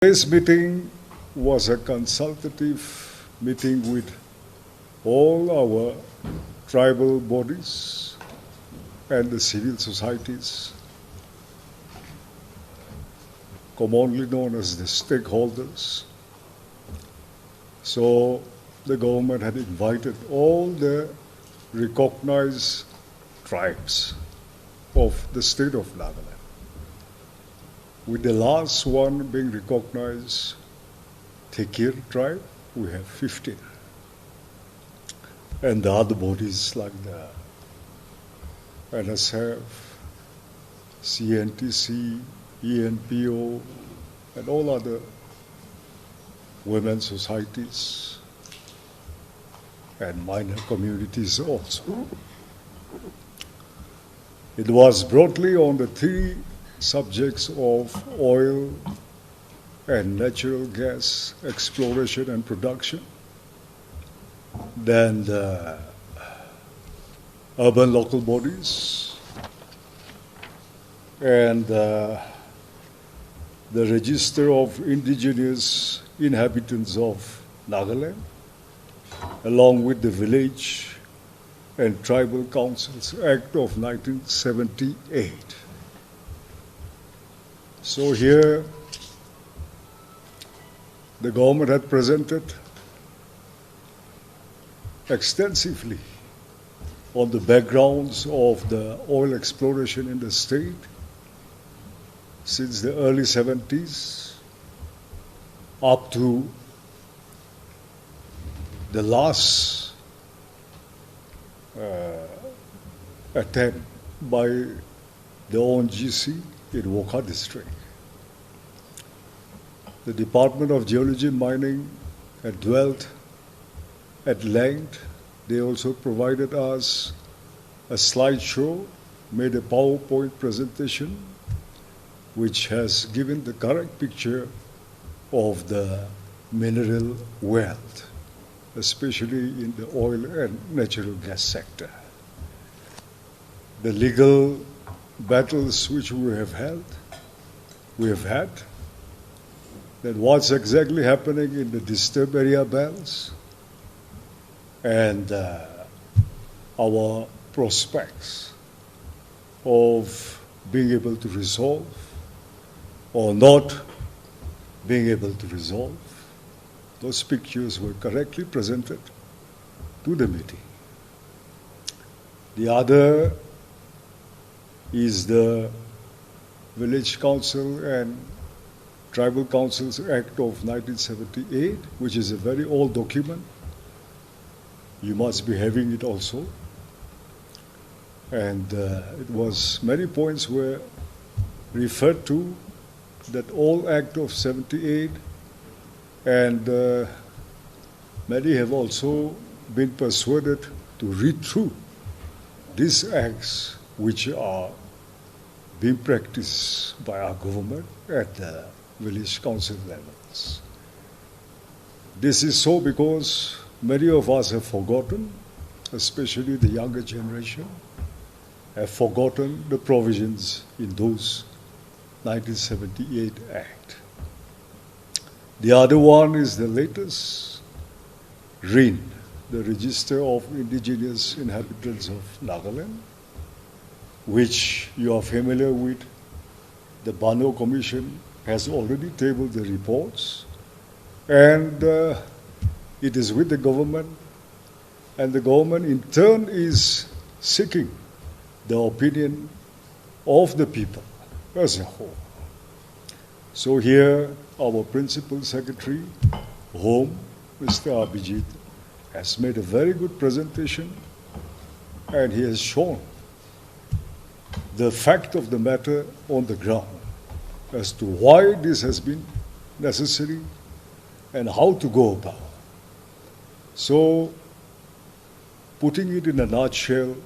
Today's meeting was a consultative meeting with all our tribal bodies and the civil societies, commonly known as the stakeholders. So the government had invited all the recognized tribes of the state of Nagaland, with the last one being recognized, Tekir tribe, we have 15. And the other bodies like the NSF, CNTC, ENPO, and all other women's societies and minor communities also. It was broadly on the three subjects of oil and natural gas exploration and production, then the urban local bodies, and the register of indigenous inhabitants of Nagaland, along with the Village and Tribal Councils Act of 1978. So here, the government had presented extensively on the backgrounds of the oil exploration in the state since the early 70s up to the last attempt by the ONGC in Wokha district. The Department of Geology and Mining had dwelt at length. They also provided us a slideshow, made a PowerPoint presentation, which has given the correct picture of the mineral wealth, especially in the oil and natural gas sector. The legal battles which we have had, that what's exactly happening in the disturbed area belts and our prospects of being able to resolve or not being able to resolve. Those pictures were correctly presented to the meeting. The other is the Village Council and Tribal Councils Act of 1978, which is a very old document. You must be having it also. And it was, many points were referred to, that old Act of 78, and many have also been persuaded to read through these acts which are being practiced by our government at the village council levels. This is so because many of us have forgotten, especially the younger generation, have forgotten the provisions in those 1978 Act. The other one is the latest RIIN, the Register of Indigenous Inhabitants of Nagaland, which you are familiar with. The Bano Commission has already tabled the reports, and it is with the government, and the government in turn is seeking the opinion of the people as a whole. So here, our Principal Secretary, Home, Mr. Abijit, has made a very good presentation, and he has shown the fact of the matter on the ground as to why this has been necessary and how to go about. So, putting it in a nutshell,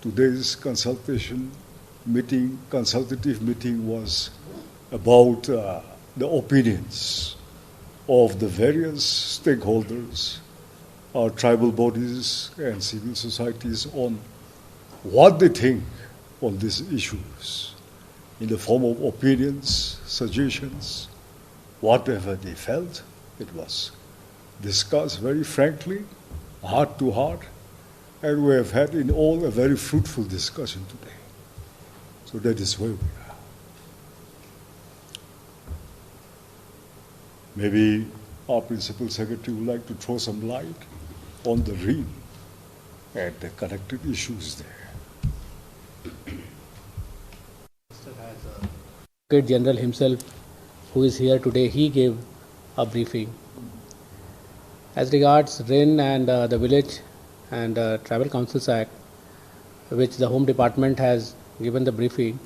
today's consultative meeting was about the opinions of the various stakeholders, our tribal bodies and civil societies, on what they think on these issues in the form of opinions, suggestions, whatever they felt. It was discussed very frankly, heart to heart, and we have had in all a very fruitful discussion today. So that is where we are. Maybe our Principal Secretary would like to throw some light on the RIIN and the connected issues there. Advocate General himself, who is here today, he gave a briefing. As regards RIIN and the Village and Tribal Councils Act, which the Home Department has given the briefing,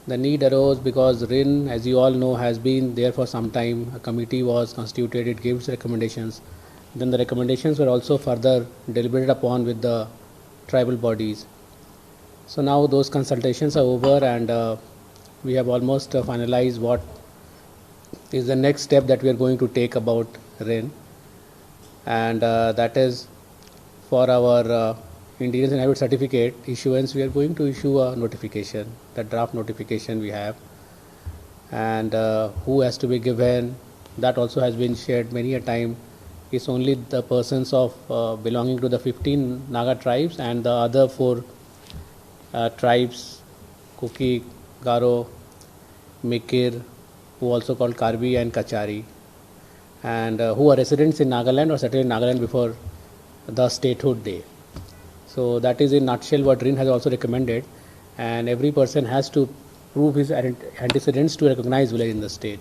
the need arose because RIIN, as you all know, has been there for some time. A committee was constituted, it gave its recommendations. Then the recommendations were also further deliberated upon with the tribal bodies. So now those consultations are over, and we have almost finalized what is the next step that we are going to take about RIIN, and that is for our Indigenous Inhabit Certificate issuance. We are going to issue a notification, the draft notification we have, and who has to be given, that also has been shared many a time. It's only the persons of belonging to the 15 Naga tribes and the other 4 tribes, Kuki, Garo, Mikir, who also called Karbi and Kachari, and who are residents in Nagaland or settled in Nagaland before the statehood day. So that is in nutshell what RIIN has also recommended, and every person has to prove his antecedents to recognize village in the state.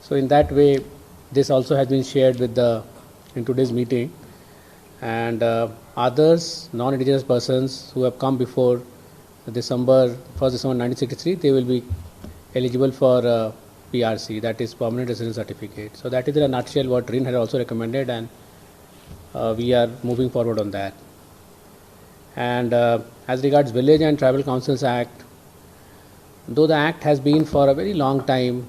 So in that way, this also has been shared with in today's meeting, and others, non-indigenous persons who have come before 1st December 1963, they will be eligible for PRC, that is Permanent Residence Certificate. So that is in a nutshell what RIIN has also recommended, and we are moving forward on that. And as regards Village and Tribal Councils Act, though the Act has been for a very long time,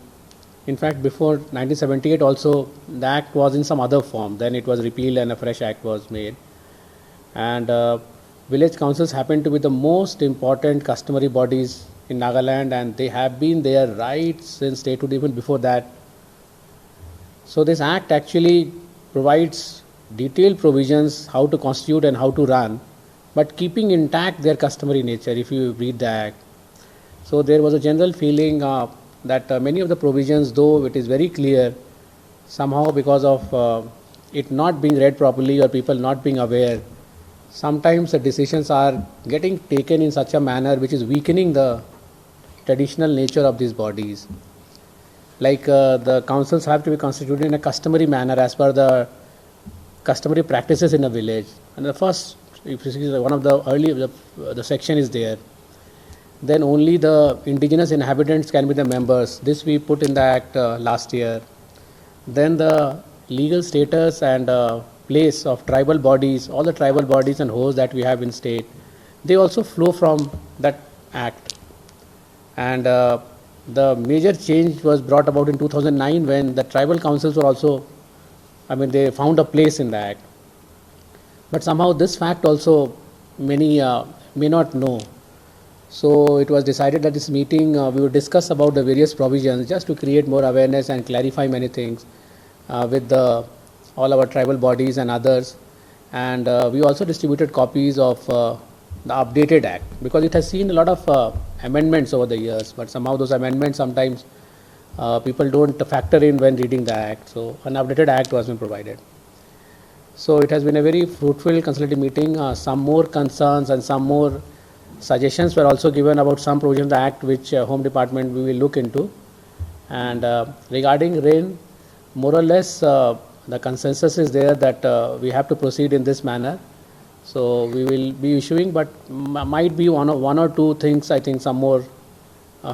in fact before 1978 also the Act was in some other form, then it was repealed and a fresh Act was made. And Village Councils happen to be the most important customary bodies in Nagaland, and they have been there right since statehood, even before that. So this Act actually provides detailed provisions how to constitute and how to run, but keeping intact their customary nature if you read the Act. So there was a general feeling that many of the provisions, though it is very clear, somehow because of it not being read properly or people not being aware, sometimes the decisions are getting taken in such a manner which is weakening the traditional nature of these bodies. Like the councils have to be constituted in a customary manner as per the customary practices in a village. And the first, if you see one of the early, the section is there. Then only the indigenous inhabitants can be the members. This we put in the Act last year. Then the legal status and place of tribal bodies, all the tribal bodies and hosts that we have in state, they also flow from that Act. And the major change was brought about in 2009 when the tribal councils were also, they found a place in the Act. But somehow this fact also many may not know. So it was decided at this meeting we would discuss about the various provisions just to create more awareness and clarify many things with all our tribal bodies and others. And we also distributed copies of the updated Act, because it has seen a lot of amendments over the years, but somehow those amendments sometimes people don't factor in when reading the Act. So an updated Act was been provided. So it has been a very fruitful consultative meeting. Some more concerns and some more suggestions were also given about some provisions of the Act which Home Department we will look into. And regarding RIIN, more or less the consensus is there that we have to proceed in this manner. So we will be issuing, but might be one or two things, I think some more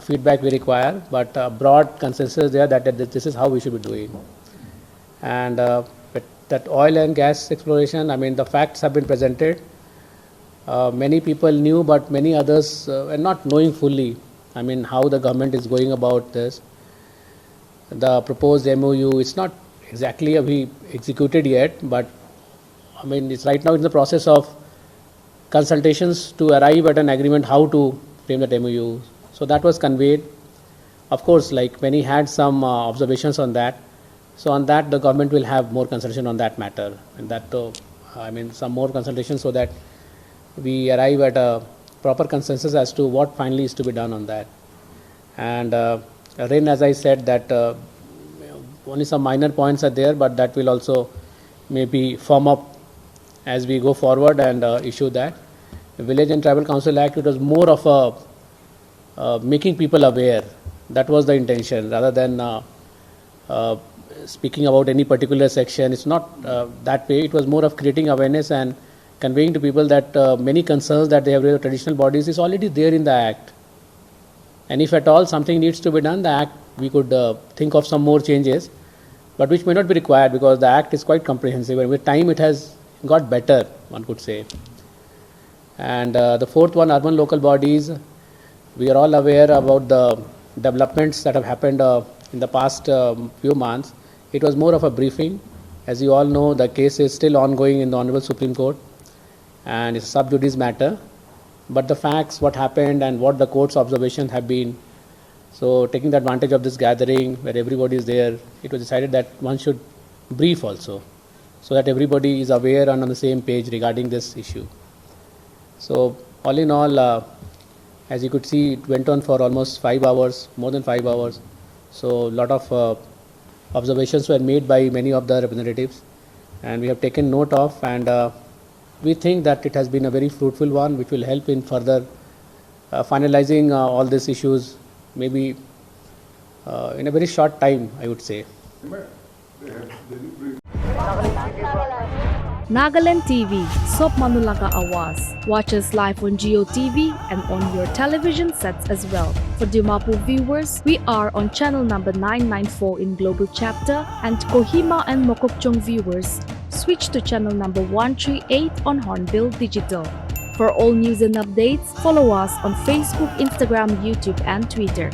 feedback we require, but broad consensus there that this is how we should be doing. And that oil and gas exploration, the facts have been presented. Many people knew, but many others are not knowing fully, how the government is going about this. The proposed MOU, it's not exactly we executed yet, but it's right now in the process of consultations to arrive at an agreement how to frame that MOU. So that was conveyed. Of course, like many had some observations on that. So on that, the government will have more consultation on that matter, and that some more consultation so that we arrive at a proper consensus as to what finally is to be done on that. And RIIN, as I said, that only some minor points are there, but that will also maybe firm up as we go forward and issue that. The Village and Tribal Council Act, it was more of a making people aware. That was the intention, rather than speaking about any particular section. It's not that way. It was more of creating awareness and conveying to people that many concerns that they have with traditional bodies is already there in the Act. And if at all something needs to be done, the Act, we could think of some more changes, but which may not be required because the Act is quite comprehensive, and with time it has got better, one could say. And the fourth one, urban local bodies, we are all aware about the developments that have happened in the past few months. It was more of a briefing. As you all know, the case is still ongoing in the Honorable Supreme Court, and it's a sub judice matter. But the facts, what happened and what the court's observations have been, so taking the advantage of this gathering where everybody is there, it was decided that one should brief also, so that everybody is aware and on the same page regarding this issue. So all in all, as you could see, it went on for almost 5 hours, more than 5 hours. So a lot of observations were made by many of the representatives, and we have taken note of, and we think that it has been a very fruitful one, which will help in further finalizing all these issues, maybe in a very short time, I would say. Nagaland TV, Sob Manulaga Awas. Watch us live on Geo TV and on your television sets as well. For Dimapur viewers, we are on channel number 994 in Global Chapter, and Kohima and Mokokchung viewers, switch to channel number 138 on Hornbill Digital. For all news and updates, follow us on Facebook, Instagram, YouTube, and Twitter.